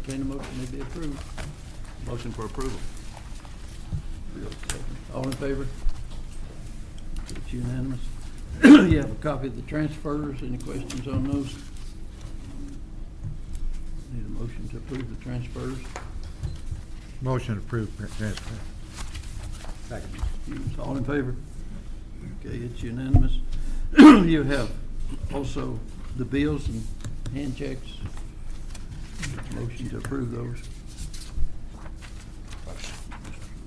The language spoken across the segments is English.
entertain a motion may be approved. Motion for approval. All in favor? It's unanimous. You have a copy of the transfers. Any questions on those? Need a motion to approve the transfers. Motion approved, transfer. Second. Hughes, all in favor? Okay, it's unanimous. You have also the bills and hand checks. Motion to approve those.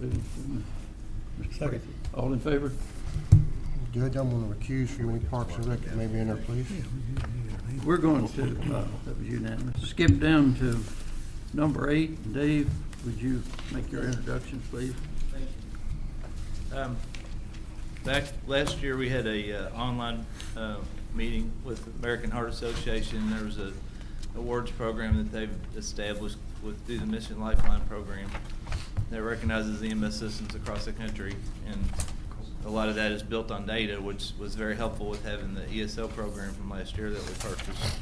Mr. Second. All in favor? Judge, I'm going to recuse from any Parks and Rec that may be in there, please. We're going to, that was unanimous, skip down to number 8. Dave, would you make your introductions, please? Thank you. Back last year, we had a online meeting with the American Heart Association. There was a awards program that they've established through the Mission Lifeline program that recognizes EMS systems across the country, and a lot of that is built on data, which was very helpful with having the ESL program from last year that we purchased.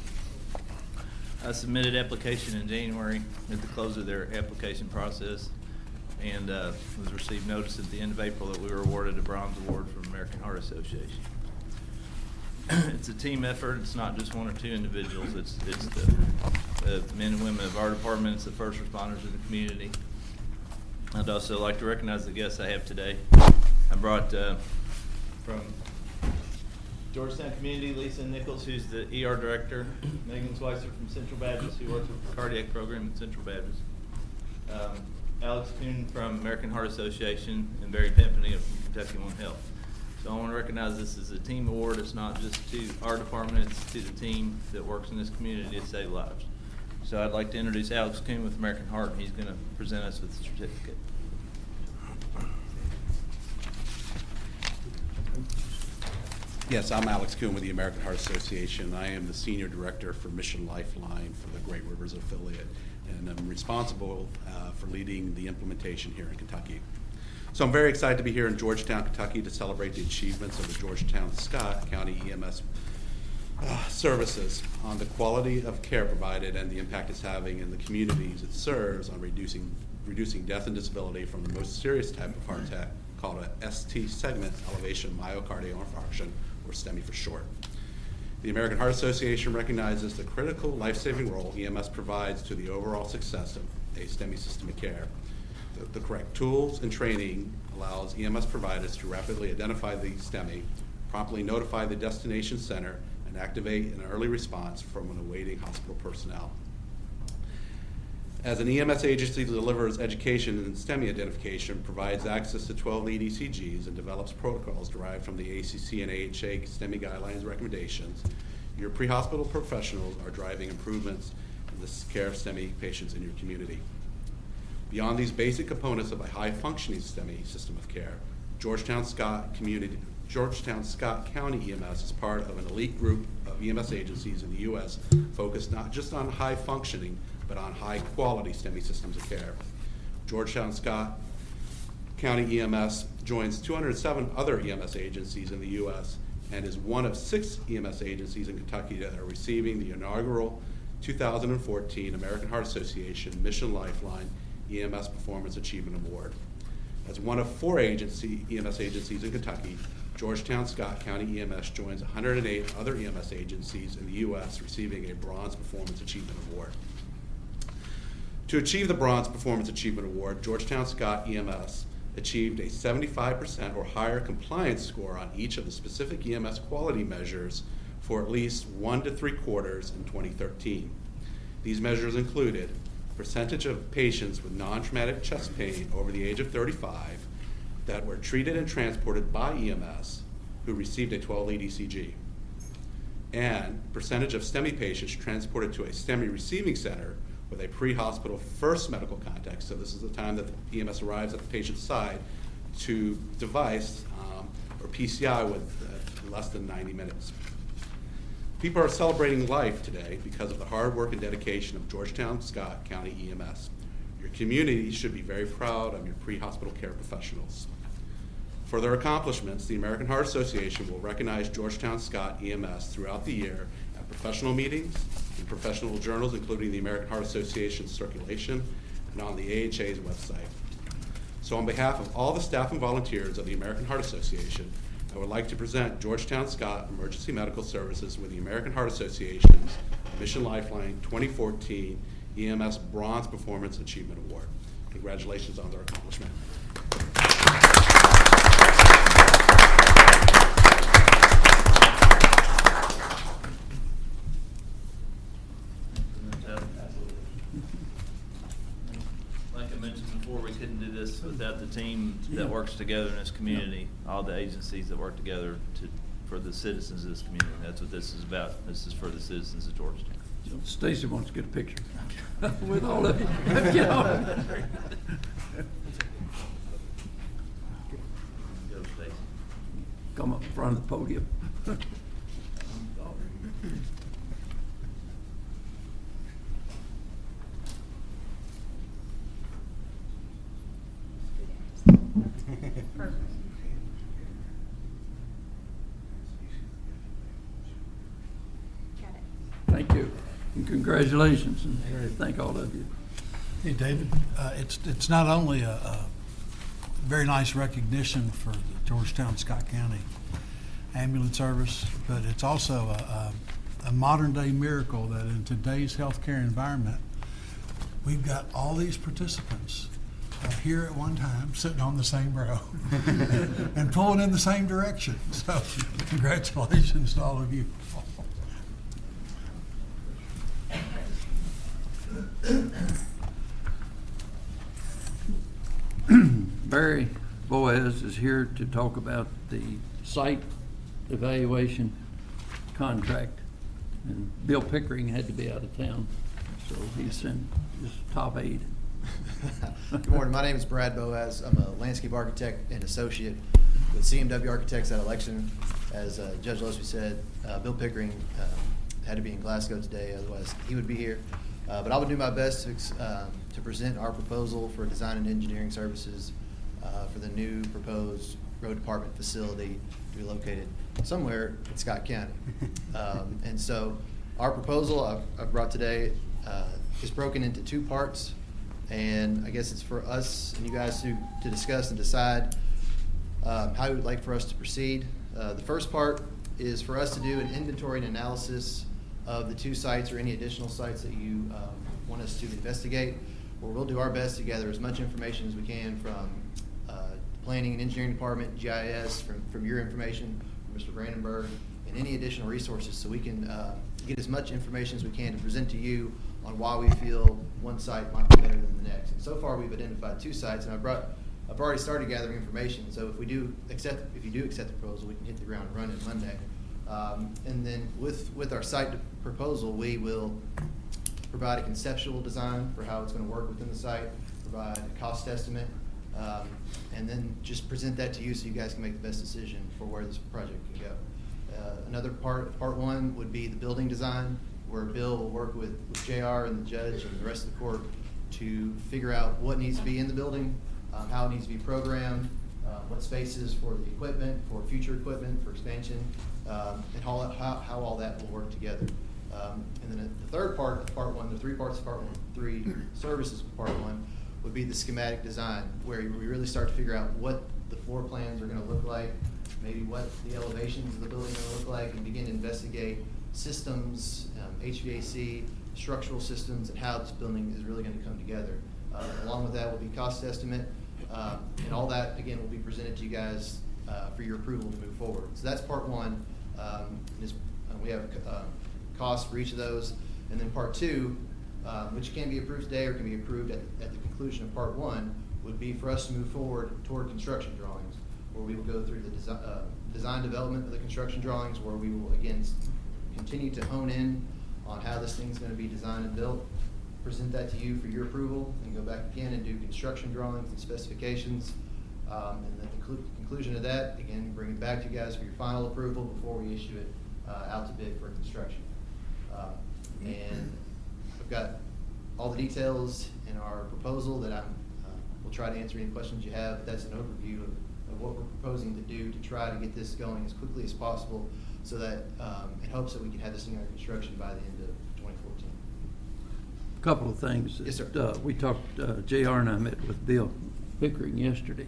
I submitted application in January at the close of their application process, and was received notice at the end of April that we were awarded a bronze award from American Heart Association. It's a team effort. It's not just one or two individuals. It's the men and women of our department. It's the first responders of the community. I'd also like to recognize the guests I have today. I brought from Georgetown Community, Lisa Nichols, who's the ER director, Megan Schweitzer from Central Baptist, who works with the cardiac program at Central Baptist, Alex Kuhn from American Heart Association, and Barry Pimpany of Kentucky One Health. So I want to recognize this as a team award. It's not just to our department, it's to the team that works in this community to save lives. So I'd like to introduce Alex Kuhn with American Heart, and he's going to present us with the certificate. Yes, I'm Alex Kuhn with the American Heart Association. I am the Senior Director for Mission Lifeline for the Great Rivers affiliate, and I'm responsible for leading the implementation here in Kentucky. So I'm very excited to be here in Georgetown, Kentucky to celebrate the achievements of the Georgetown-Scott County EMS services on the quality of care provided and the impact it's having in the communities it serves on reducing death and disability from the most serious type of heart attack called a ST segment elevation myocardial infarction, or STEMI for short. The American Heart Association recognizes the critical life-saving role EMS provides to the overall success of a STEMI system of care. The correct tools and training allows EMS providers to rapidly identify the STEMI, promptly notify the destination center, and activate an early response from an awaiting hospital personnel. As an EMS agency that delivers education and STEMI identification, provides access to 12 lead ECGs, and develops protocols derived from the ACC and AHA STEMI guidelines recommendations, your pre-hospital professionals are driving improvements in the care of STEMI patients in your community. Beyond these basic components of a high-functioning STEMI system of care, Georgetown-Scott County EMS is part of an elite group of EMS agencies in the U.S. focused not just on high-functioning, but on high-quality STEMI systems of care. Georgetown-Scott County EMS joins 207 other EMS agencies in the U.S. and is one of 6 EMS agencies in Kentucky that are receiving the inaugural 2014 American Heart Association Mission Lifeline EMS Performance Achievement Award. As one of 4 EMS agencies in Kentucky, Georgetown-Scott County EMS joins 108 other EMS agencies in the U.S. receiving a Bronze Performance Achievement Award. To achieve the Bronze Performance Achievement Award, Georgetown-Scott EMS achieved a 75% or higher compliance score on each of the specific EMS quality measures for at least 1 to 3 quarters in 2013. These measures included percentage of patients with non-traumatic chest pain over the age of 35 that were treated and transported by EMS who received a 12-lead ECG, and percentage of STEMI patients transported to a STEMI receiving center with a pre-hospital first medical contact. So this is the time that the EMS arrives at the patient's side to device or PCI with less than 90 minutes. People are celebrating life today because of the hard work and dedication of Georgetown-Scott County EMS. Your community should be very proud of your pre-hospital care professionals. For their accomplishments, the American Heart Association will recognize Georgetown-Scott EMS throughout the year at professional meetings, in professional journals, including the American Heart Association circulation, and on the AHA's website. So on behalf of all the staff and volunteers of the American Heart Association, I would like to present Georgetown Scott Emergency Medical Services with the American Heart Association's Mission Lifeline 2014 EMS Bronze Performance Achievement Award. Congratulations on their accomplishment. Like I mentioned before, we couldn't do this without the team that works together in this community, all the agencies that work together for the citizens of this community. That's what this is about. This is for the citizens of Georgetown. Stacy wants to get a picture with all of you. Get on. Go, Stacy. Come up in front of the podium. Got it. Thank you, and congratulations, and thank all of you. Hey, David, it's not only a very nice recognition for the Georgetown Scott County Ambulance Service, but it's also a modern-day miracle that in today's healthcare environment, we've got all these participants here at one time, sitting on the same row and pulling in the same direction. So congratulations to all of you. Barry Boaz is here to talk about the site evaluation contract. And Bill Pickering had to be out of town, so he sent his top aide. Good morning. My name is Brad Boaz. I'm a landscape architect and associate with CMW Architects at Election. As Judge Leslie said, Bill Pickering had to be in Glasgow today, otherwise he would be here. But I will do my best to present our proposal for design and engineering services for the new proposed road department facility to be located somewhere in Scott County. And so our proposal I've brought today is broken into two parts. And I guess it's for us and you guys to discuss and decide how you would like for us to proceed. The first part is for us to do an inventory and analysis of the two sites or any additional sites that you want us to investigate, where we'll do our best to gather as much information as we can from planning and engineering department, GIS, from your information, from Mr. Brandenburg, and any additional resources so we can get as much information as we can to present to you on why we feel one site might be better than the next. And so far, we've identified two sites, and I've already started gathering information. So if you do accept the proposal, we can hit the ground running Monday. And then with our site proposal, we will provide a conceptual design for how it's going to work within the site, provide a cost estimate, and then just present that to you so you guys can make the best decision for where this project can go. Another part one would be the building design, where Bill will work with JR and the judge and the rest of the court to figure out what needs to be in the building, how it needs to be programmed, what spaces for the equipment, for future equipment, for expansion, and how all that will work together. And then the third part of part one, the three parts of part one, three services of part one, would be the schematic design, where we really start to figure out what the floor plans are going to look like, maybe what the elevations of the building are going to look like, and begin to investigate systems, HVAC, structural systems, and how this building is really going to come together. Along with that will be cost estimate, and all that, again, will be presented to you guys for your approval to move forward. So that's part one. We have costs for each of those. And then part two, which can be approved today or can be approved at the conclusion of part one, would be for us to move forward toward construction drawings, where we will go through the design development of the construction drawings, where we will, again, continue to hone in on how this thing's going to be designed and built, present that to you for your approval, and go back again and do construction drawings and specifications. And at the conclusion of that, again, bring it back to you guys for your final approval before we issue it out to bid for construction. And I've got all the details in our proposal that we'll try to answer any questions you have. That's an overview of what we're proposing to do to try to get this going as quickly as possible, so that, in hopes that we can have this thing under construction by the end of 2014. Couple of things. Yes, sir. that, we talked, JR and I met with Bill Pickering yesterday.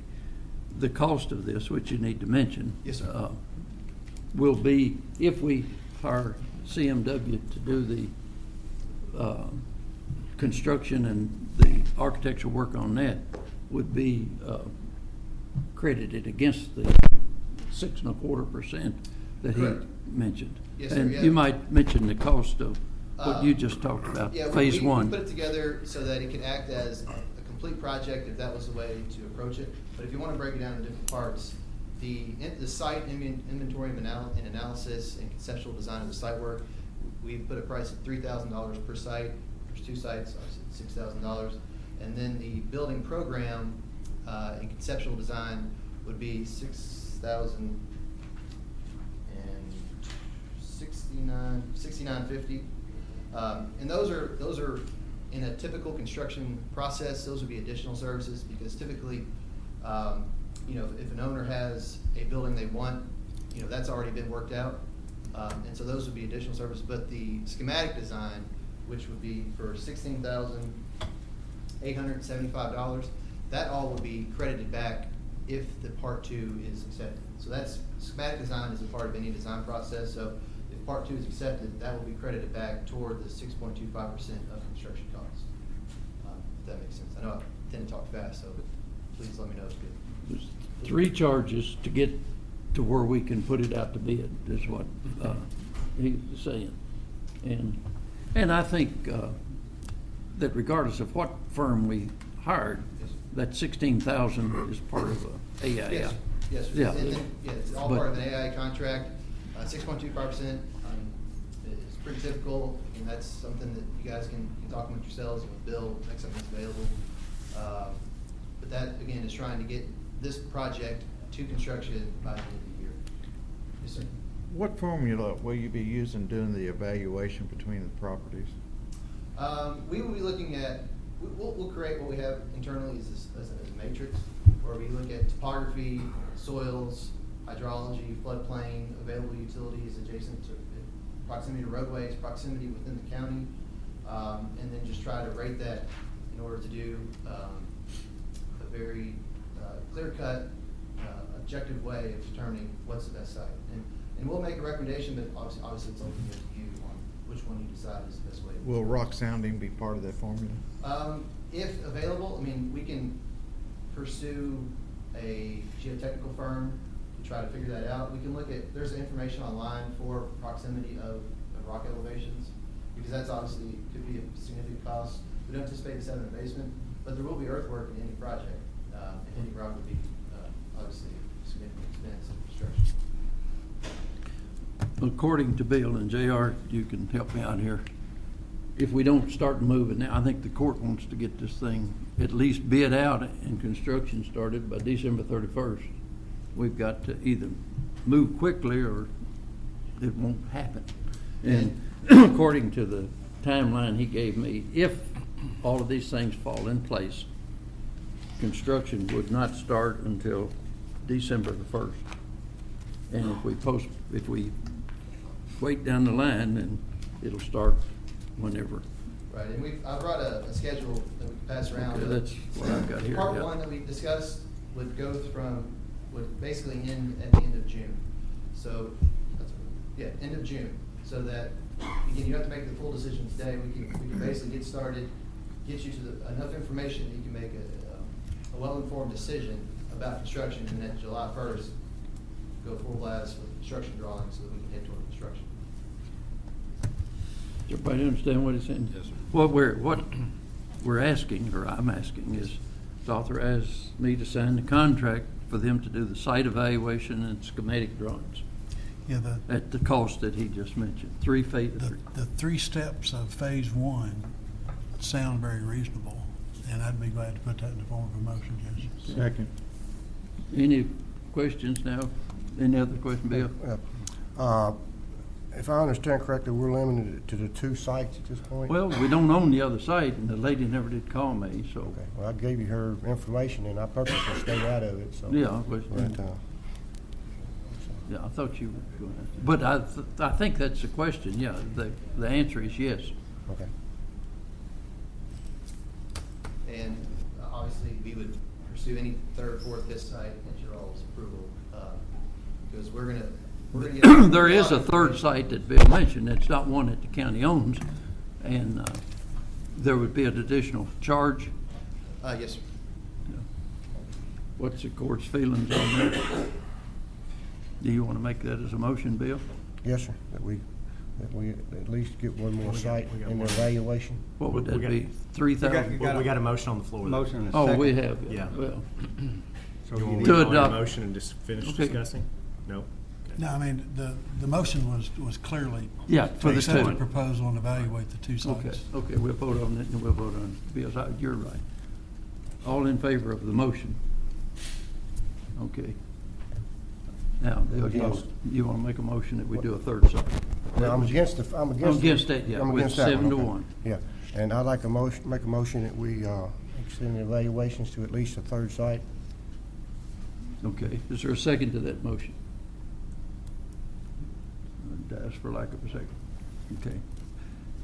The cost of this, which you need to mention. Yes, sir. Will be, if we hire CMW to do the construction and the architectural work on that, would be credited against the 6.25% that he Correct. mentioned. Yes, sir, And yeah. you might mention the cost of what you just talked about, Yeah, phase we one. put it together so that it could act as a complete project if that was the way to approach it. But if you want to break it down into different parts, the site inventory and analysis and conceptual design of the site work, we put a price of $3,000 per site. There's 2 sites, obviously $6,000. And then the building program and conceptual design would be $6,069.50. And those are in a typical construction process. Those would be additional services because typically, if an owner has a building they want, that's already been worked out. And so those would be additional services. But the schematic design, which would be for $16,875, that all would be credited back if the part 2 is accepted. So that's schematic design is a part of any design process. So if part 2 is accepted, that will be credited back toward the 6.25% of construction costs. If that makes sense. I know I tend to talk fast, so please let me know if it's good. There's 3 charges to get to where we can put it out to bid, is what he was saying. And I think that regardless of what firm we hired, Yes, sir. that 16,000 is part of a AIA. Yes, yes, sir. Yeah. And then, it's all But- part of an AI contract. 6.25% is pretty typical, and that's something that you guys can talk amongst yourselves and with Bill, make something that's available. But that, again, is trying to get this project to construction by the end of the year. Yes, sir. What formula will you be using doing the evaluation between the properties? We will be looking at, we'll create what we have internally as a matrix, where we look at topography, soils, hydrology, floodplain, available utilities adjacent to proximity to roadways, proximity within the county, and then just try to rate that in order to do a very clear-cut, objective way of determining what's the best site. And we'll make a recommendation, but obviously it's ultimately up to you on which one you decide is the best way. Will rock sounding be part of that formula? If available, we can pursue a geotechnical firm to try to figure that out. We can look at, there's information online for proximity of rock elevations, because that's obviously, could be a significant cost. We don't anticipate this having a basement, but there will be earthwork in any project, and any rock would be, obviously, a significant expense in construction. According to Bill and JR, you can help me out here. If we don't start moving now, I think the court wants to get this thing at least bid out and construction started by December 31st. We've got to either move quickly or it won't happen. And according to the timeline he gave me, if all of these things fall in place, construction would not start until December the 1st. And if we wait down the line, then it'll start whenever. Right, and I brought a schedule that we can pass around. Okay, that's what I've got here, Part yeah. 1 that we discussed would would basically end at the end of June. So, end of June. So that, again, you don't have to make the full decision today. We can basically get started, get you to enough information that you can make a well-informed decision about construction, and then July 1st, go full blast with construction drawings so that we can head toward construction. Does everybody understand what he's saying? Yes, sir. What we're asking, or I'm asking, is to authorize me to sign the contract for them to do the site evaluation and schematic drawings Yeah, at the cost that he just mentioned. 3 phases. the 3 steps of phase 1 sound very reasonable, and I'd be glad to put that in the form of a motion, Judge. Second. Any questions now? Any other question, Bill? If I understand correctly, we're limited to the 2 sites at this point? Well, we don't own the other site, and the lady never did call me, so. Okay, well, I gave you her information, and I purposely stayed out of it, so. Yeah, but- But, Yeah, I thought you were going to, but I think that's the question, yeah, the answer is yes. Okay. And obviously, we would pursue any third, fourth, fifth site at your all's approval, because we're gonna get. There is a third site that Bill mentioned, it's not one that the county owns, and there would be an additional charge. Yes, sir. What's the court's feelings on that? Do you want to make that as a motion, Bill? Yes, sir, that we at least get one more We got- site we got in the one. evaluation. What would that We got- be, 3,000? Well, we got a motion on the floor. though. Motion and a Oh, second. we have, Yeah. well, So You you want need- to To leave it on your adopt. motion and just finish Okay. discussing? No? Okay. No, I mean, the motion was clearly yeah, for to the accept the two. proposal and evaluate the two Okay, sites. okay, we'll vote on it and we'll vote on Bill's, you're right. All in favor of the motion? Okay. Now, Bill, you want to make a motion that we do a third site? Now, I'm against I'm against that, yeah, I'm with against that 7 to okay. 1. Yeah, and I'd like make a motion that we extend the evaluations to at least a third site. Okay, is there a second to that motion? Dies for lack of a second. Okay.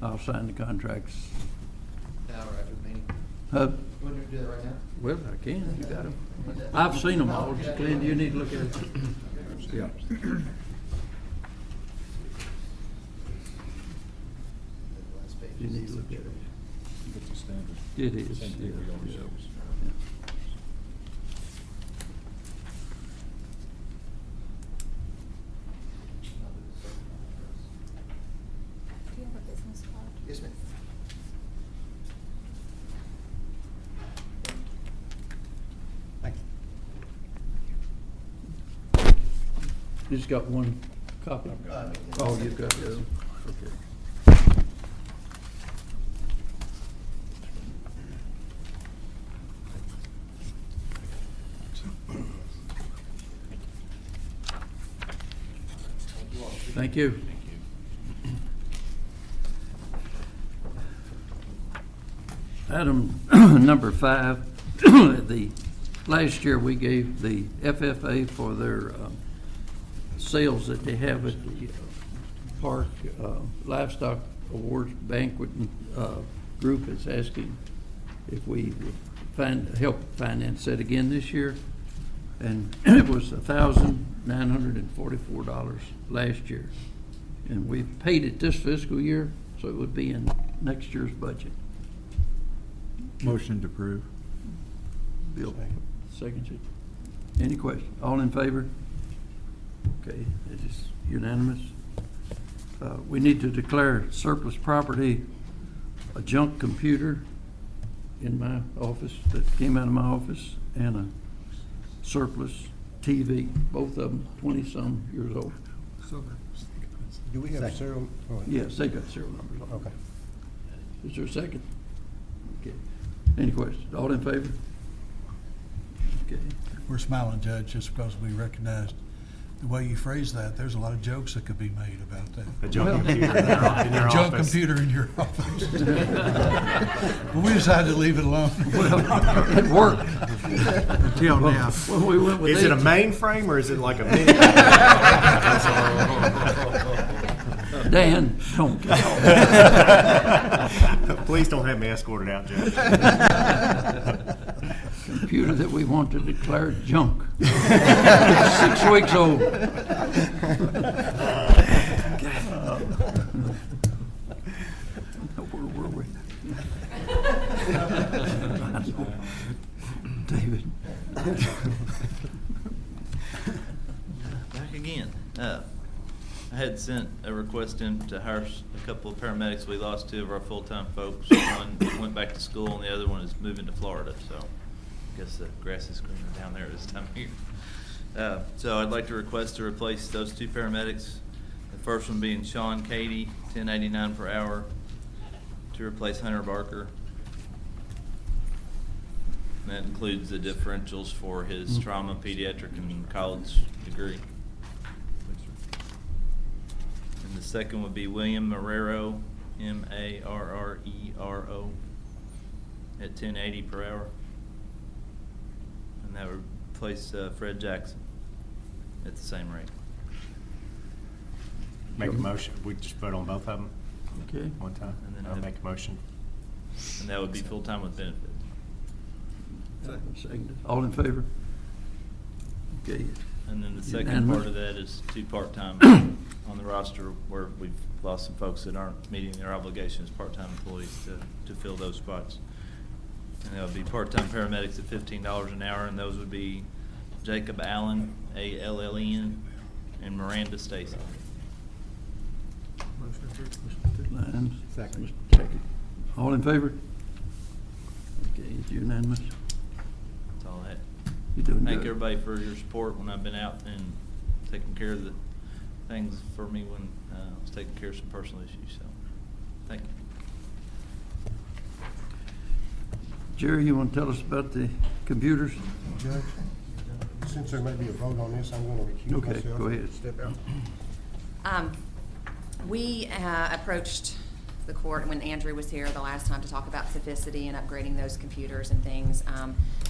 I'll sign the contracts. Now, or after the meeting. Uh, You want to do that right now? Well, I can, you got them. I've seen them all. Glenn, do you need to look at it? Yeah. Last page. You need to look at it. It is, yeah, yeah. Do you have a business card? Yes, ma'am. You just got one copy? Uh, Oh, you've got the other one. Okay. Thank you. Item number 5, last year we gave the FFA for their sales that they have at the park, livestock awards banquet group is asking if we would help finance that again this year. And it was $1,944 last year. And we've paid it this fiscal year, so it would be in next year's budget. Motion to approve. Bill, seconds it. Any question? All in favor? Okay, it is unanimous. We need to declare surplus property a junk computer in my office, that came out of my office, and a surplus TV, both of them 20-some years old. Do we have serial? oh, Yes, they got serial numbers on them. Okay. Is there a second? Okay. Any questions? All in favor? Okay. We're smiling, Judge, just because we recognized the way you phrased that, there's a lot of jokes that could be made about that. A junk Well- computer in your Junk office. computer in your office. But we decided to leave it alone. Well, it worked. Until now. When we went with Is it a 18 mainframe or is it like a mini? Dan, don't get off. Please don't have me escorted out, Judge. Computer that we want to declare junk. It's 6 weeks old. Where were we? David. Back again. I had sent a request in to hire a couple of paramedics. We lost 2 of our full-time folks. One went back to school and the other one is moving to Florida, so I guess the grass is greener down there this time of year. So I'd like to request to replace those 2 paramedics. The first one being Sean Cady, $10.89 per hour, to replace Hunter Barker. And that includes the differentials for his trauma, pediatric, and college degree. And the second would be William Marrero, Marrero, at $10.80 per hour. And that would replace Fred Jackson at the same rate. Make a motion, we just vote on both of them Okay. one time? And then I'll have- make a motion. And that would be full-time with benefits. Seconded. All in favor? Okay. And then the second Unanimous? part of that is 2 part-time on the roster where we've lost some folks that aren't meeting their obligations, part-time employees to fill those spots. And that would be part-time paramedics at $15 an hour, and those would be Jacob Allen, A-L-L-E-N, and Miranda Stacy. Mr. Lyons. Second. Mr. Tackett. All in favor? Okay, it's unanimous. That's all I had. You're doing good. Thank everybody for your support when I've been out and taking care of the things for me when I was taking care of some personal issues, so, thank you. Jerry, you want to tell us about the computers? Judge, since there may be a vote on this, I'm gonna recuse Okay, myself. go ahead. Step out. We approached the court when Andrew was here the last time to talk about Sophisticity and upgrading those computers and things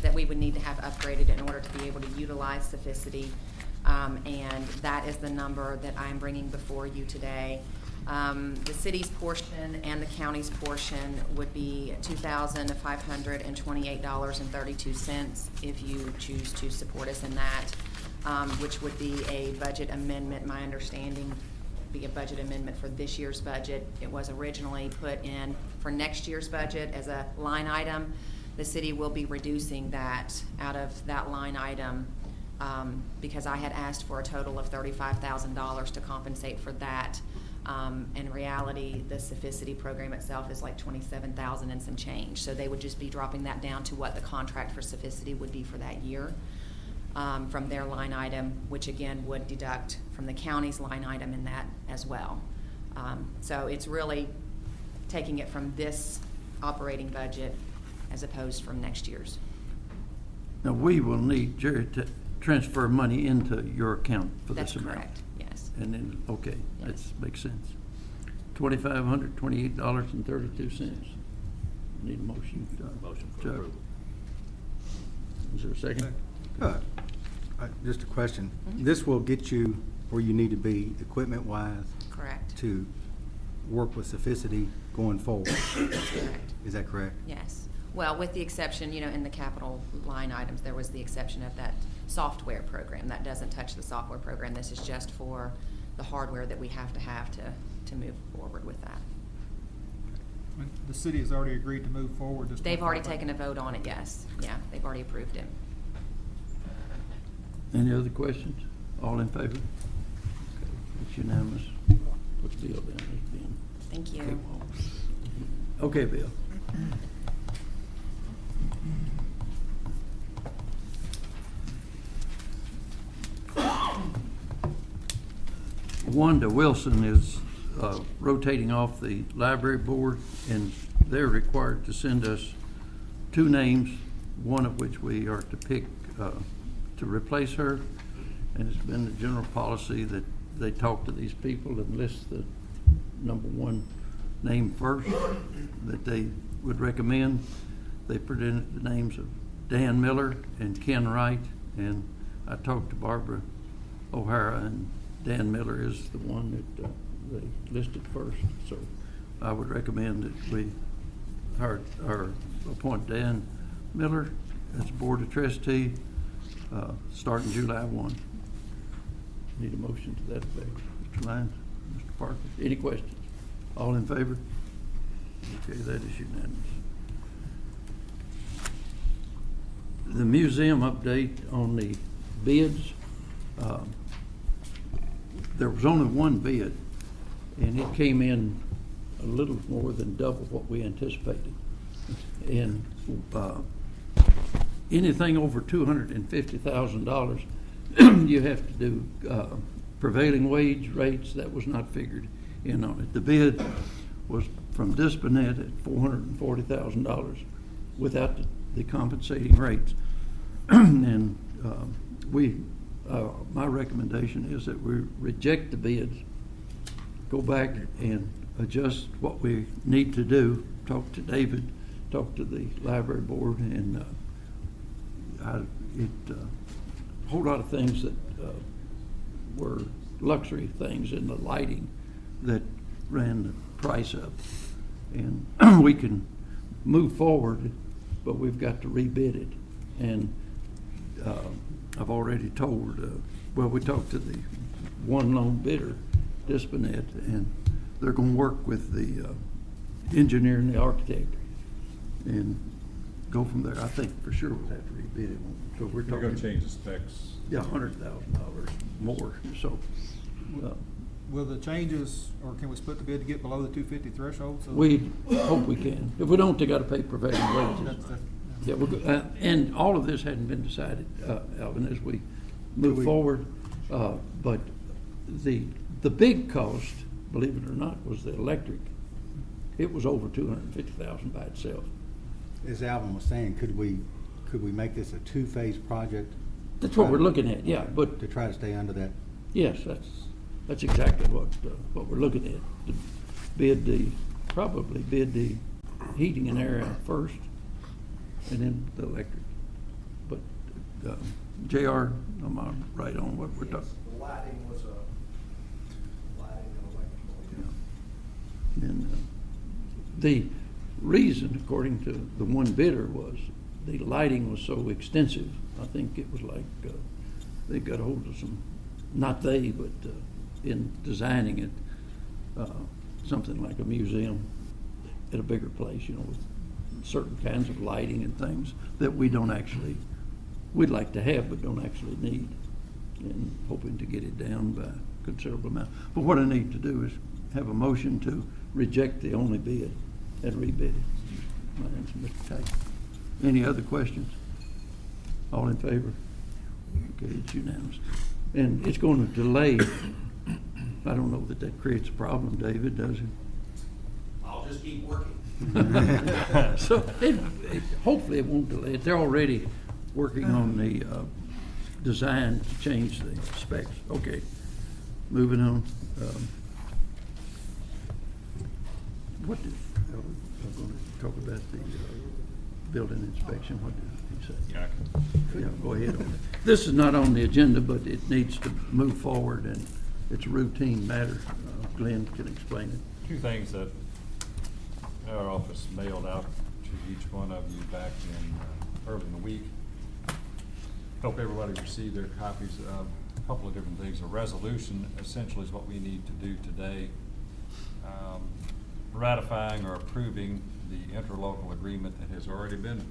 that we would need to have upgraded in order to be able to utilize Sophisticity. And that is the number that I'm bringing before you today. The city's portion and the county's portion would be $2,528.32 if you choose to support us in that, which would be a budget amendment, my understanding, be a budget amendment for this year's budget. It was originally put in for next year's budget as a line item. The city will be reducing that out of that line item because I had asked for a total of $35,000 to compensate for that. In reality, the Sophisticity program itself is like $27,000 and some change. So they would just be dropping that down to what the contract for Sophisticity would be for that year. From their line item, which again would deduct from the county's line item in that as well. So it's really taking it from this operating budget as opposed from next year's. Now, we will need Jerry to transfer money into your account for this amount. That's correct, yes. And then, okay, that Yes. makes sense. $2,528.32. Need a motion? Motion for Chuck? approval. Is there a second? Just a question. Mhm. This will get you where you need to be equipment-wise Correct. to work with Sophisticity going forward. Correct. Is that correct? Yes. Well, with the exception, in the capital line items, there was the exception of that software program. That doesn't touch the software program. This is just for the hardware that we have to move forward with that. The city has already agreed to move forward. This They've already 25. taken a vote on it, yes. Yeah, they've already approved it. Any other questions? All in favor? Okay, it's unanimous. Put the bill down, it's been. Thank you. Okay, Bill. Wanda Wilson is rotating off the library board, and they're required to send us 2 names, one of which we are to pick to replace her. And it's been the general policy that they talk to these people and list the number 1 name first that they would recommend. They presented the names of Dan Miller and Ken Wright, and I talked to Barbara O'Hara, and Dan Miller is the one that they listed first. So I would recommend that we appoint Dan Miller as Board of Trustee starting July 1. Need a motion to that effect. Mr. Lyons, Mr. Parker, any questions? All in favor? Okay, that is unanimous. The museum update on the bids. There was only 1 bid, and it came in a little more than double what we anticipated. And anything over $250,000, you have to do prevailing wage rates. That was not figured in on it. The bid was from Disponet at $440,000 without the compensating rates. And my recommendation is that we reject the bids, go back and adjust what we need to do, talk to David, talk to the library board, and a whole lot of things that were luxury things in the lighting that ran the price up. And we can move forward, but we've got to rebid it. And I've already told, well, we talked to the one lone bidder, Disponet, and they're gonna work with the engineer and the architect and go from there. I think for sure we'll have to rebid it, because we're You're talking. gonna change the specs. Yeah, $100,000 more, so. Will the changes, or can we split the bid to get below the 250 threshold? So- We hope we can. If we don't, they gotta pay prevailing wages. That's- Yeah, and all of this hadn't been decided, Alvin, as we move forward. But the big cost, believe it or not, was the electric. It was over $250,000 by itself. As Alvin was saying, could we make this a two-phase project? That's what we're looking at, yeah, but To try to stay under that? yes, that's exactly what we're looking at. To probably bid the heating and air out first, and then the electric. But, JR, am I right on what we're talking? The lighting was lighting and electrical. Yeah. And the reason, according to the one bidder, was the lighting was so extensive. I think it was like they got hold of some, not they, but in designing it, something like a museum at a bigger place, you know, with certain kinds of lighting and things that we don't actually, we'd like to have but don't actually need, and hoping to get it down by a considerable amount. But what I need to do is have a motion to reject the only bid and rebid it. My name's Mr. Tate. Any other questions? All in favor? Okay, it's unanimous. And it's going to delay. I don't know that creates a problem, David, does it? I'll just keep working. So hopefully it won't delay it. They're already working on the design to change the specs. Okay, moving on. What did, I'm going to talk about the building inspection. What did he say? Yeah, Yeah, go ahead on it. This is not on the agenda, but it needs to move forward, and it's a routine matter. Glenn can explain it. two things that our office mailed out to each one of you back in early in the week. Hope everybody received their copies of a couple of different things. A resolution essentially is what we need to do today, ratifying or approving the interlocal agreement that has already been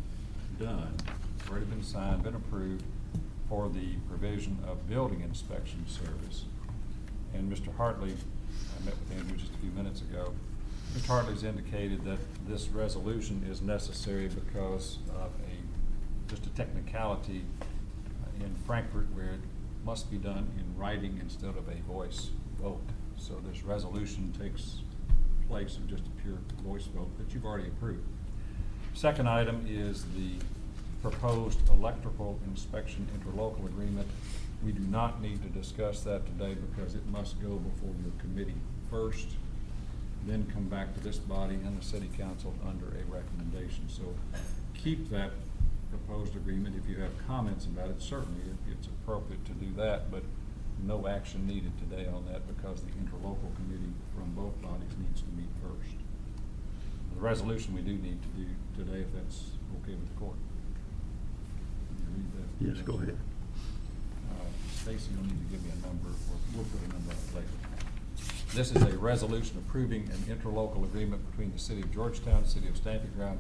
done, already been signed, been approved for the provision of building inspection service. And Mr. Hartley, I met with Andrew just a few minutes ago. Mr. Hartley's indicated that this resolution is necessary because of just a technicality in Frankfurt where it must be done in writing instead of a voice vote. So this resolution takes place of just a pure voice vote that you've already approved. Second item is the proposed electrical inspection interlocal agreement. We do not need to discuss that today because it must go before your committee first, then come back to this body and the city council under a recommendation. So keep that proposed agreement. If you have comments about it, certainly it's appropriate to do that, but no action needed today on that because the interlocal committee from both bodies needs to meet first. The resolution we do need to do today, if that's okay with the court. Can you read that? Yes, go ahead. Stacy, you'll need to give me a number, or we'll put a number on it later. This is a resolution approving an interlocal agreement between the City of Georgetown, City of Stamping Ground,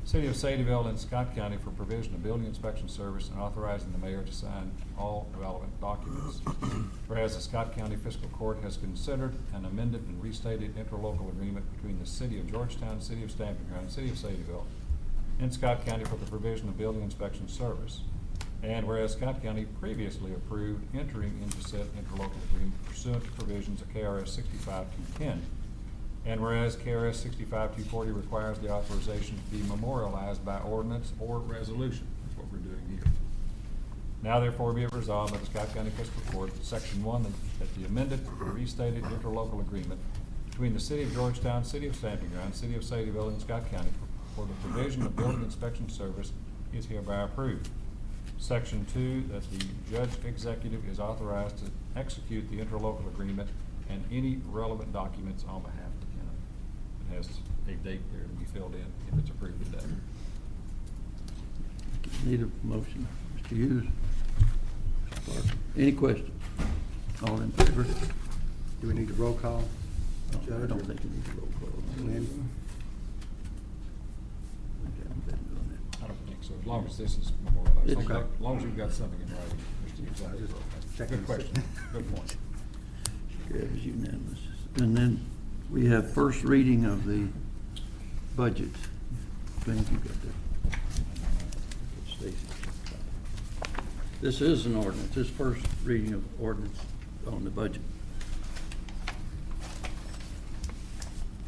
City of Sadieville, and Scott County for provision of building inspection service and authorizing the mayor to sign all relevant documents. Whereas the Scott County Fiscal Court has considered an amended and restated interlocal agreement between the City of Georgetown, City of Stamping Ground, City of Sadieville, and Scott County for the provision of building inspection service. And whereas Scott County previously approved entering into said interlocal agreement pursuant to provisions of KRS 65210, and whereas KRS 65240 requires the authorization to be memorialized by ordinance or resolution. That's what we're doing here. Now therefore be it resolved by the Scott County Fiscal Court, Section 1, that the amended and restated interlocal agreement between the City of Georgetown, City of Stamping Ground, City of Sadieville, and Scott County for the provision of building inspection service is hereby approved. Section 2, that the judge executive is authorized to execute the interlocal agreement and any relevant documents on behalf of the county. It has a date there to be filled in if it's approved today. Need a motion. Mr. Hughes? Mr. Parker? Any questions? All in favor? Do we need a roll call? No, I Judge, don't or- think it needs a roll call. Lynn? We haven't been doing I don't think so, as long as this is memorialized. It's- Okay. As long as you've got something in writing, Mr. Hughes. I Just think. checking Good the question, system. good point. that. It was unanimous. And then we have first reading of the budget. Thank you, got that. Stacy. This is an ordinance, this first reading of ordinance on the budget.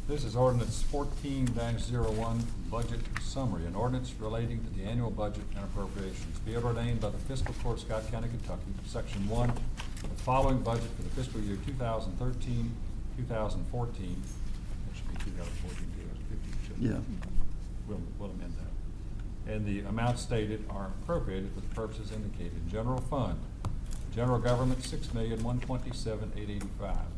This is ordinance 14-01, budget summary, an ordinance relating to the annual budget and appropriations. Be it ordained by the fiscal court of Scott County, Kentucky, section 1, the following budget for the fiscal year 2013, 2014, that should be 2014, 2015, shouldn't it? Yeah. We'll amend that. And the amounts stated are appropriated for the purposes indicated. General fund, general government, $6,127,885.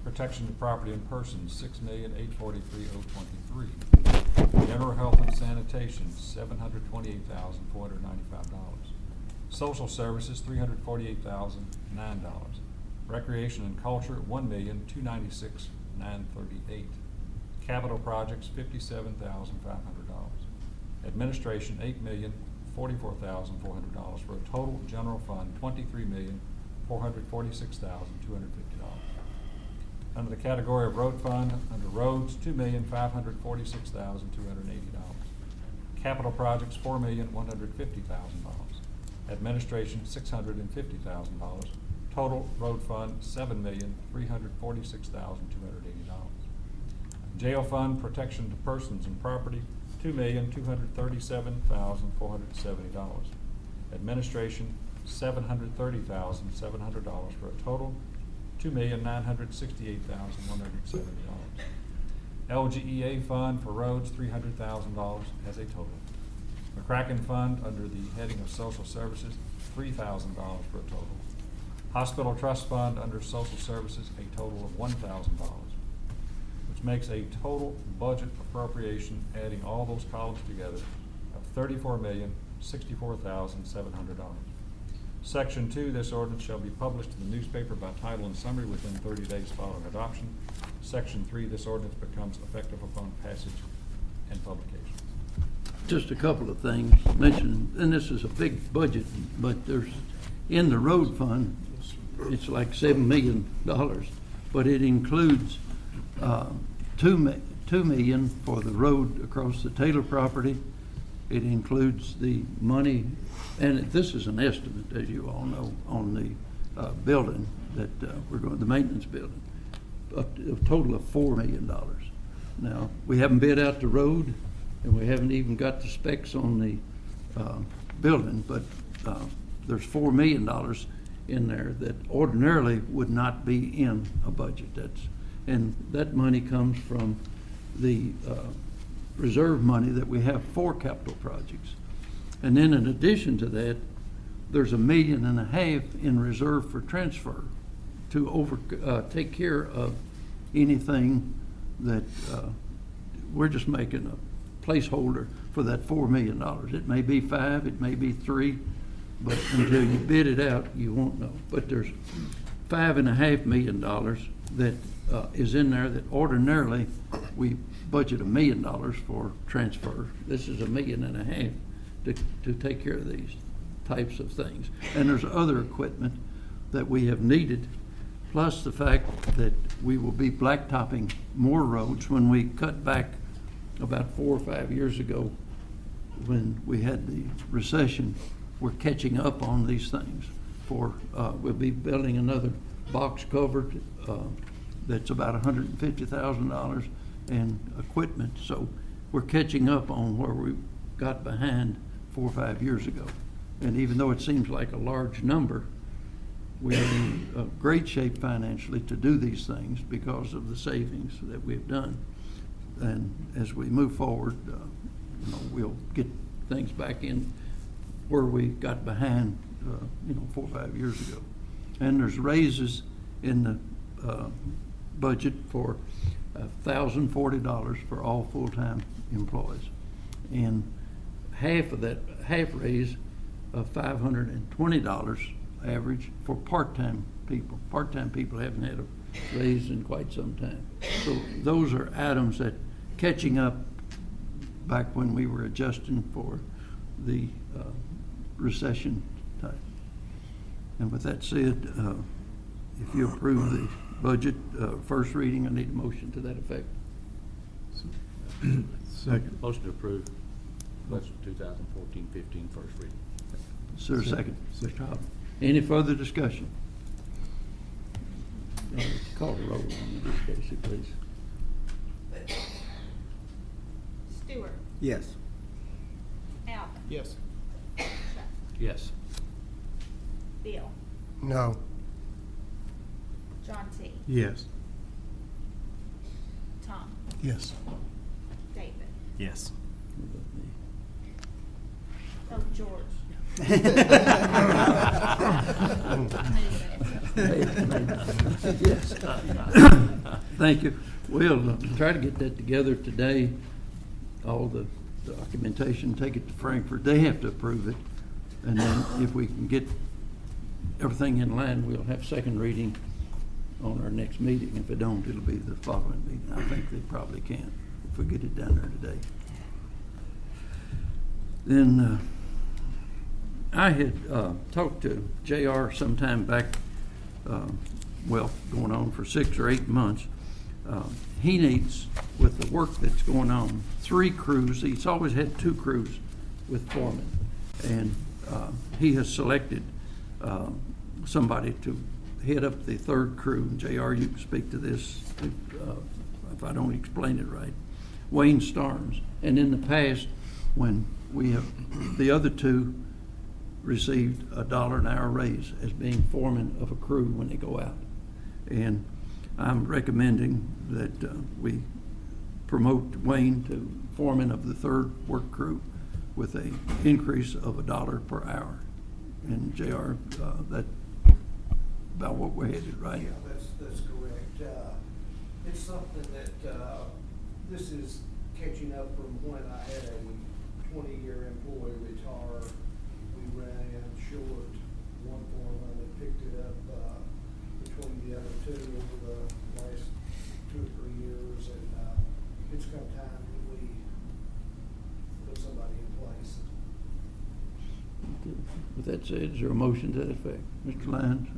Protection to property and persons, $6,843,023. General health and sanitation, $728,495. Social services, $348,009. Recreation and culture, $1,296,938. Capital projects, $57,500. Administration, $8,044,400, for a total general fund, $23,446,250. Under the category of road fund, under roads, $2,546,280. Capital projects, $4,150,000. Administration, $650,000. Total road fund, $7,346,280. Jail fund, protection to persons and property, $2,237,470. Administration, $730,700, for a total $2,968,170. LGEA fund for roads, $300,000 as a total. McCracken fund, under the heading of social services, $3,000 for a total. Hospital trust fund, under social services, a total of $1,000, which makes a total budget appropriation, adding all those columns together, of $34,064,700. Section 2, this ordinance shall be published in the newspaper by title and summary within 30 days following adoption. Section 3, this ordinance becomes effective upon passage and publication. Just a couple of things mentioned, and this is a big budget, but there's, in the road fund, it's like $7 million, but it includes $2 million for the road across the Taylor property. It includes the money, and this is an estimate, as you all know, on the building that we're going, the maintenance building, a total of $4 million. Now, we haven't bid out the road, and we haven't even got the specs on the building, but there's $4 million in there that ordinarily would not be in a budget. And that money comes from the reserve money that we have for capital projects. And then in addition to that, there's $1.5 million in reserve for transfer to take care of anything that we're just making a placeholder for that $4 million. It may be 5, it may be 3, but until you bid it out, you won't know. But there's $5.5 million that is in there that ordinarily we budget $1 million for transfer. This is $1.5 million to take care of these types of things. And there's other equipment that we have needed, plus the fact that we will be blacktopping more roads. When we cut back about 4 or 5 years ago, when we had the recession, we're catching up on these things. We'll be building another box culvert that's about $150,000 in equipment. So we're catching up on where we got behind 4 or 5 years ago. And even though it seems like a large number, we're in great shape financially to do these things because of the savings that we've done. And as we move forward, we'll get things back in where we got behind, 4 or 5 years ago. And there's raises in the budget for $1,040 for all full-time employees. And half of that, half raise of $520 average for part-time people. Part-time people haven't had a raise in quite some time. So those are items that catching up back when we were adjusting for the recession time. And with that said, if you approve the budget first reading, I need a motion to that effect. Second. Motion to approve budget 2014-15 first reading. Is there a second? Mr. Hobbs. Any further discussion? Call the roll on this, Casey, please. Stewart. Yes. Alvin. Yes. Chuck. Yes. Bill. No. John T. Yes. Tom. Yes. David. Yes. Oh, George. Yes. Thank you. We'll try to get that together today, all the documentation, take it to Frankfurt. They have to approve it. And then if we can get everything in line, we'll have second reading on our next meeting. If it don't, it'll be the following meeting. I think they probably can if we get it down there today. Then I had talked to JR sometime back, going on for 6 or 8 months. He needs, with the work that's going on, 3 crews. He's always had 2 crews with foremen. And he has selected somebody to head up the 3rd crew. JR, you can speak to this if I don't explain it right. Wayne Starnes. And in the past, when we have, the other 2 received $1 an hour raise as being foreman of a crew when they go out. And I'm recommending that we promote Wayne to foreman of the 3rd work crew with an increase of $1 per hour. And JR, that about what we're headed, right? Yeah, that's correct. It's something that, this is catching up from when I had a 20-year employee retire. We ran short one foreman and picked it up, between the other 2 over the last 2 or 3 years. And, it's come time that we put somebody in place. With that said, is there a motion to that effect? Mr. Lyons?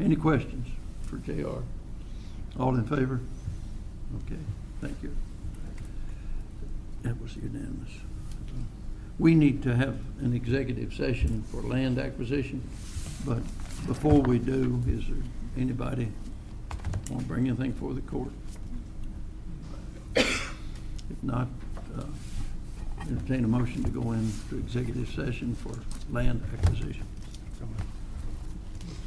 Any questions for JR? All in favor? Okay, thank you. That was unanimous. We need to have an executive session for land acquisition, but before we do, is there anybody want to bring anything for the court? If not, entertain a motion to go into executive session for land acquisition.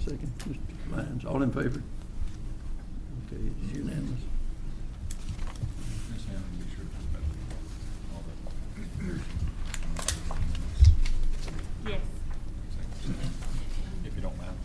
Second, Mr. Lyons. All in favor? Okay, it's unanimous. Ms. Hammond, be sure to put that all the- Yes. If you don't mind.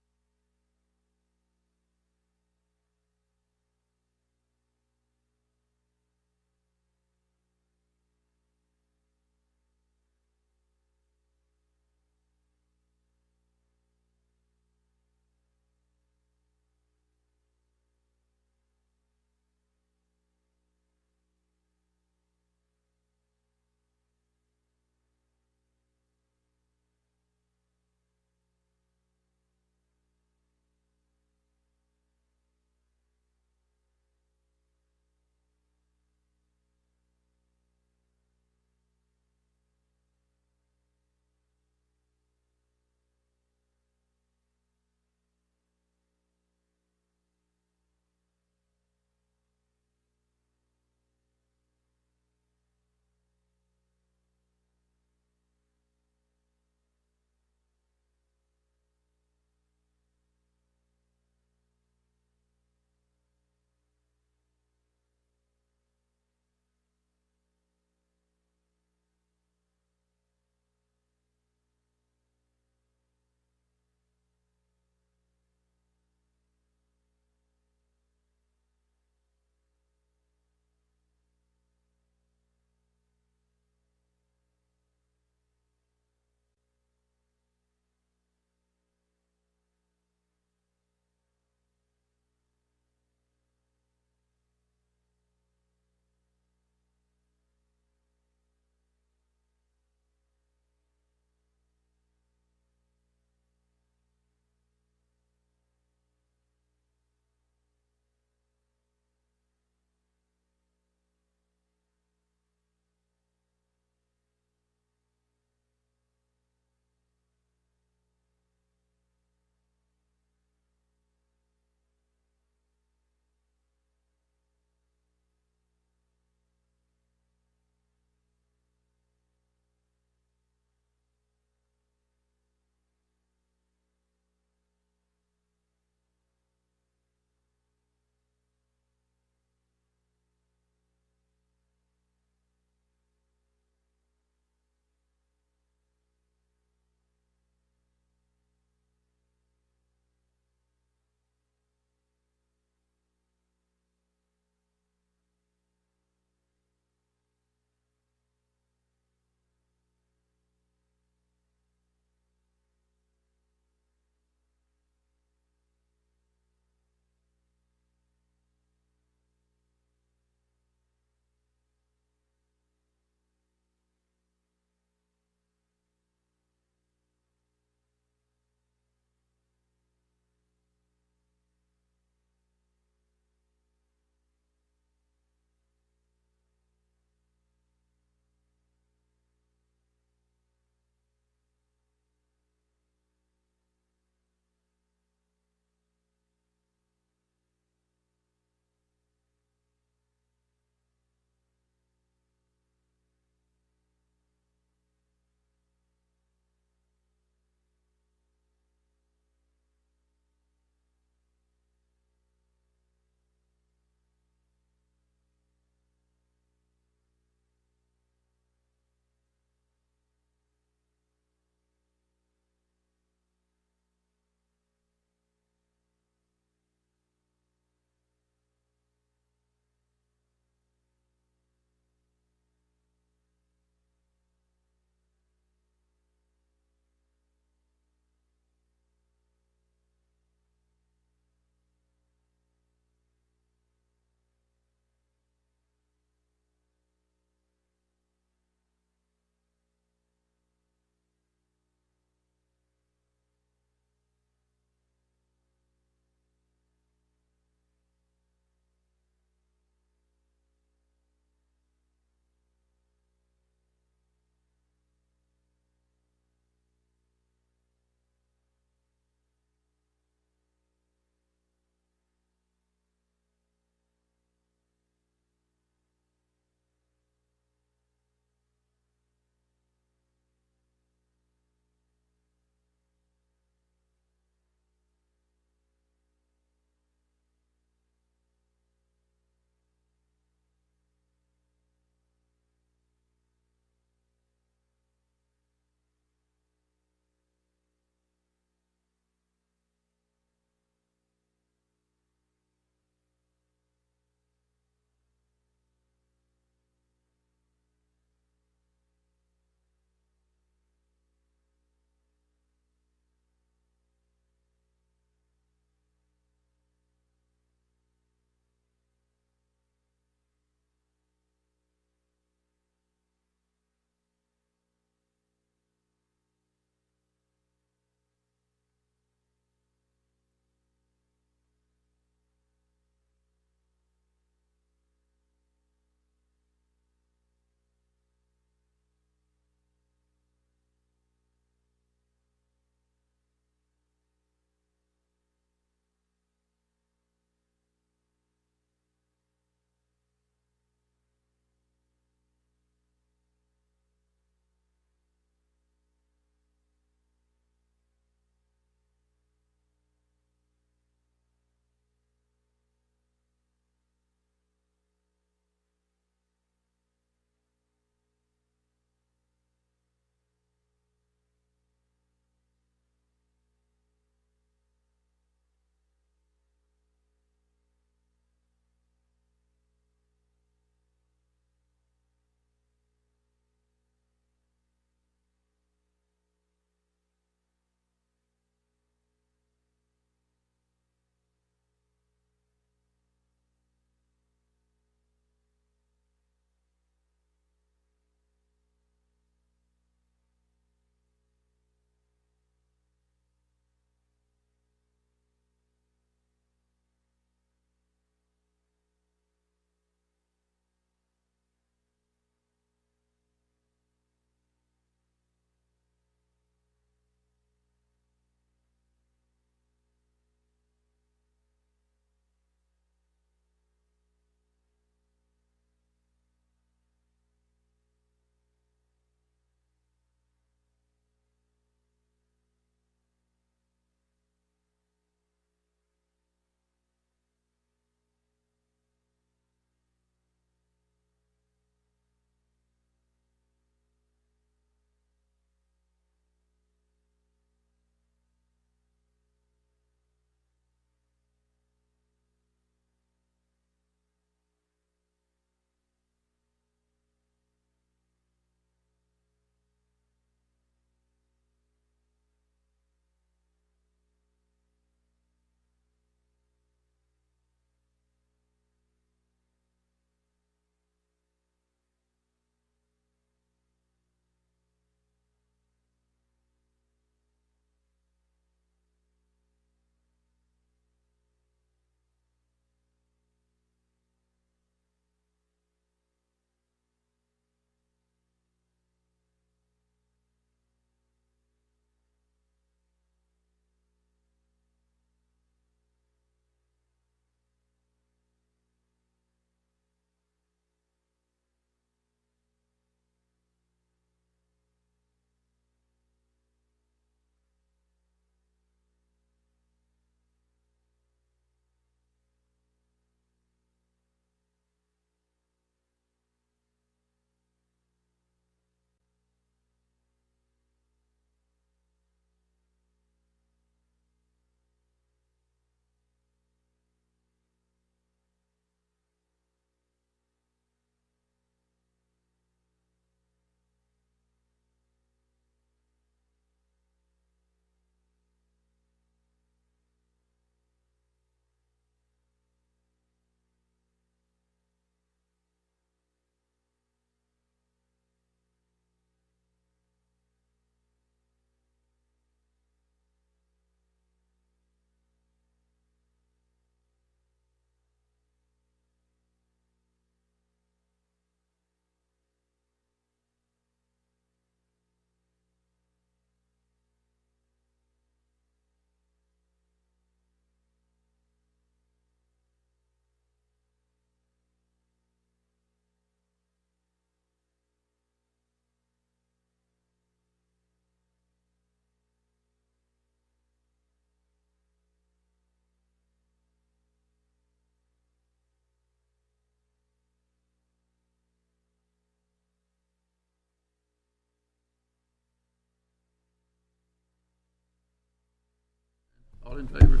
in favor?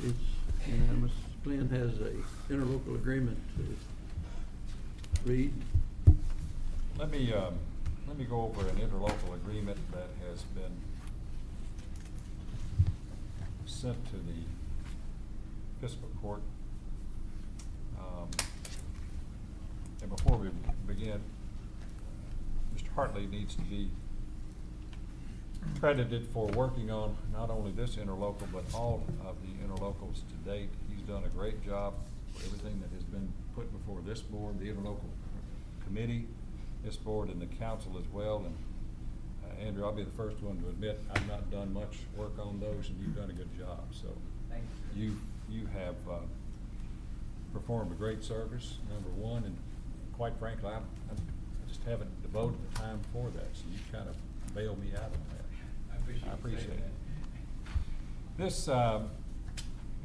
It's unanimous. Glenn has a interlocal agreement to read. Let me go over an interlocal agreement that has been sent to the fiscal court. And before we begin, Mr. Hartley needs to be credited for working on not only this interlocal, but all of the interlocals to date. He's done a great job for everything that has been put before this board, the interlocal committee, this board, and the council as well. And Andrew, I'll be the first one to admit I've not done much work on those, and you've done a good job. So Thank you have performed a great service, number one, and quite frankly, I just haven't devoted the time for that. So you kind of bailed me out of that. I appreciate it. This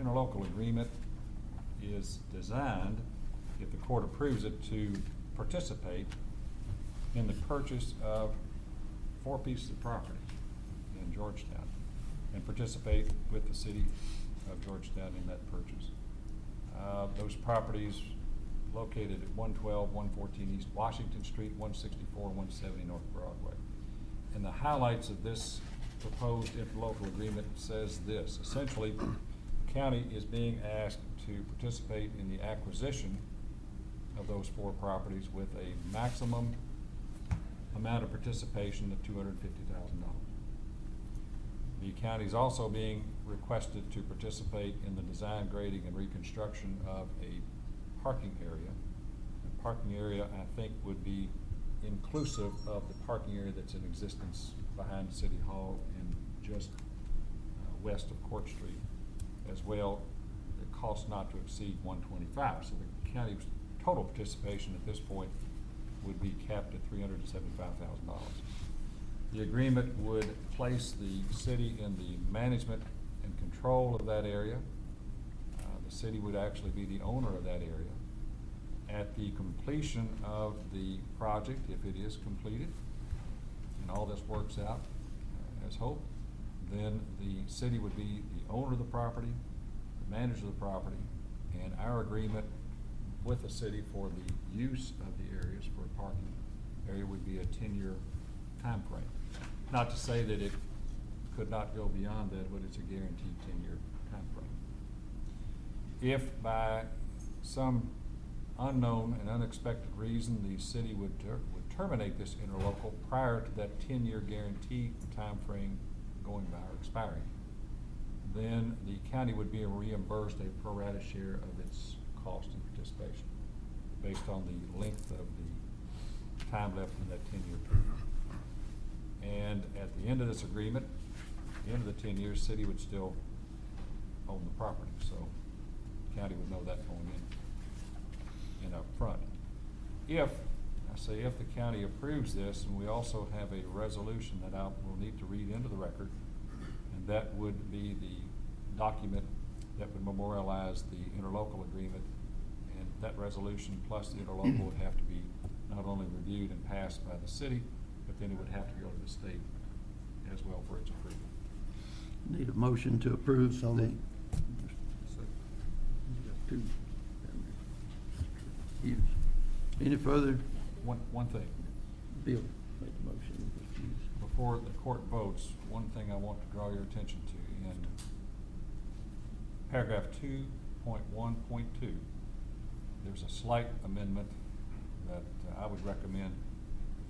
interlocal agreement is designed, if the court approves it, to participate in the purchase of 4 pieces of property in Georgetown and participate with the city of Georgetown in that purchase. Those properties located at 112, 114 East Washington Street, 164, 170 North Broadway. And the highlights of this proposed interlocal agreement says this. Essentially, the county is being asked to participate in the acquisition of those 4 properties with a maximum amount of participation of $250,000. The county is also being requested to participate in the design, grading, and reconstruction of a parking area. The parking area, I think, would be inclusive of the parking area that's in existence behind City Hall and just west of Court Street as well. It costs not to exceed $125,000. So the county's total participation at this point would be capped at $375,000. The agreement would place the city in the management and control of that area. The city would actually be the owner of that area. At the completion of the project, if it is completed, and all this works out as hoped, then the city would be the owner of the property, the manager of the property, and our agreement with the city for the use of the areas for a parking area would be a 10-year time frame. Not to say that it could not go beyond that, but it's a guaranteed 10-year time frame. If by some unknown and unexpected reason the city would terminate this interlocal prior to that 10-year guarantee time frame going by or expiring, then the county would be reimbursed a pro rata share of its cost and participation based on the length of the time left in that 10-year period. And at the end of this agreement, at the end of the 10 years, city would still own the property, so the county would know that going in up front. If the county approves this, and we also have a resolution that I will need to read into the record, and that would be the document that would memorialize the interlocal agreement, and that resolution plus the interlocal would have to be not only reviewed and passed by the city, but then it would have to go to the state as well for its approval. Need a motion to approve So the. moved. Two. Hughes. Any further? One thing. Bill, make the motion. Hughes. Before the court votes, one thing I want to draw your attention to in paragraph 2.1.2, there's a slight amendment that I would recommend.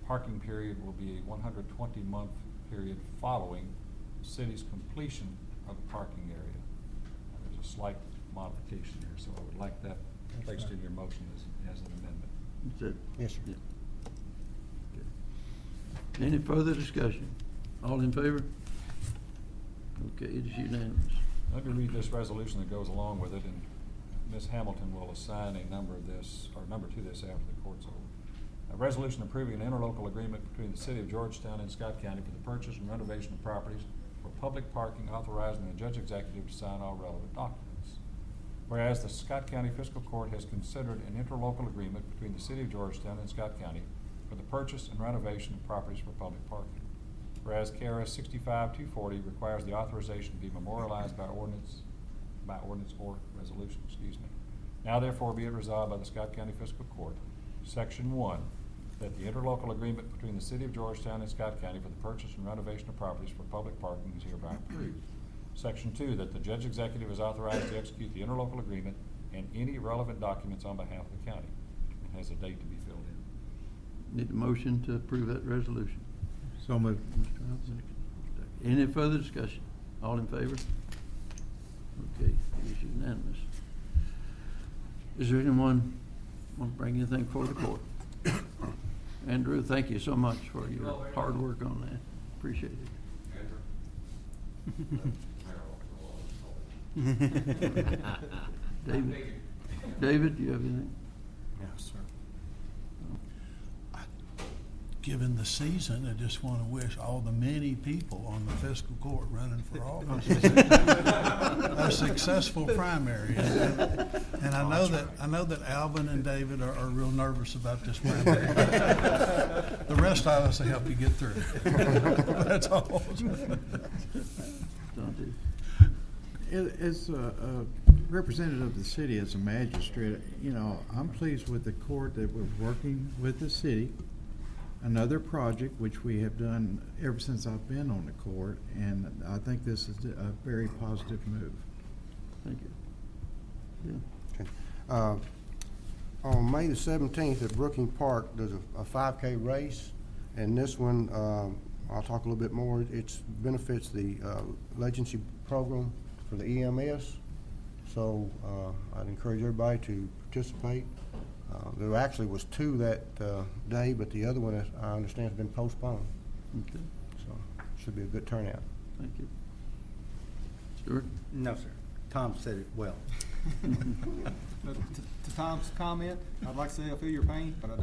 Parking period will be a 120-month period following the city's completion of the parking area. There's a slight modification here, so I would like that placed in your motion as an amendment. Is that? Yes, sir. Yeah. Okay. Any further discussion? All in favor? Okay, it is unanimous. Let me read this resolution that goes along with it, and Ms. Hamilton will assign a number to this after the court's over. A resolution approving an interlocal agreement between the city of Georgetown and Scott County for the purchase and renovation of properties for public parking, authorizing the judge executive to sign all relevant documents. Whereas the Scott County Fiscal Court has considered an interlocal agreement between the city of Georgetown and Scott County for the purchase and renovation of properties for public parking. whereas KRS 65-240 requires the authorization to be memorialized by ordinance or resolution, Now therefore be it resolved by the Scott County Fiscal Court, Section 1, that the interlocal agreement between the City of Georgetown and Scott County for the purchase and renovation of properties for public parking is hereby approved. Section 2, that the Judge Executive is authorized to execute the interlocal agreement and any relevant documents on behalf of the county, and has a date to be filled in. Need a motion to approve that resolution. So moved. Mr. Hobbs, second. Any further discussion? All in favor? Okay, it is unanimous. Is there anyone want to bring anything before the court? Andrew, thank you so much for your hard work on that. Appreciate it. David, do you have anything? Yes, sir. Given the season, I just want to wish all the many people on the fiscal court running for office a successful primary. And I know that Alvin and David are real nervous about this primary. The rest of us will help you get through. That's all. Dante? As a representative of the city, as a magistrate, you know, I'm pleased with the court that we're working with the city. Another project which we have done ever since I've been on the court, and I think this is a very positive move. Thank you. Yeah. Okay. On May the 17th at Brooking Park, there's a 5K race, and this one, I'll talk a little bit more. It benefits the Legacy program for the EMS, so I'd encourage everybody to participate. There actually was 2 that day, but the other one, I understand, has been postponed. Okay, So should be a good turnout. thank you. Stuart? No, sir. Tom said it well. To Tom's comment, I'd like to say I feel your pain, but I